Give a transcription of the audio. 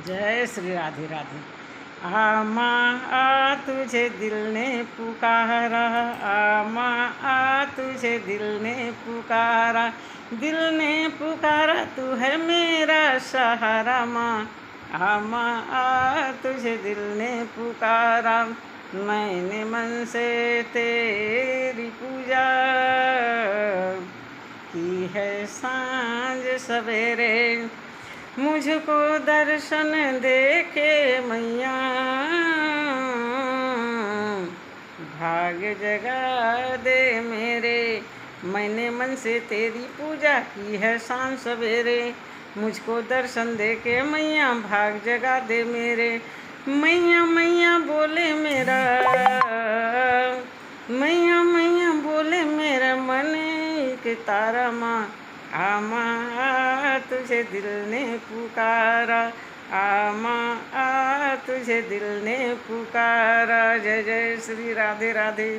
जय श्री राधे राधे। आ माँ आ तुझे दिल ने पुकारा, आ माँ आ तुझे दिल ने पुकारा, दिल ने पुकारा तू है मेरा सहारा। माँ आ माँ आ तुझे दिल ने पुकारा, मैंने मन से तेरी पूजा की है सांझ सवेरे, मुझको दर्शन दे के मैया भाग्य जगा दे मेरे। मैंने मन से तेरी पूजा की है शाम सवेरे, मुझको दर्शन दे के मैया भाग जगा दे मेरे। मैया मैया बोले मेरा, मैया मैया बोले मेरा मन एक तारा। माँ आ माँ आ तुझे दिल ने पुकारा, आ माँ आ तुझे दिल ने पुकारा। जय जय श्री राधे राधे।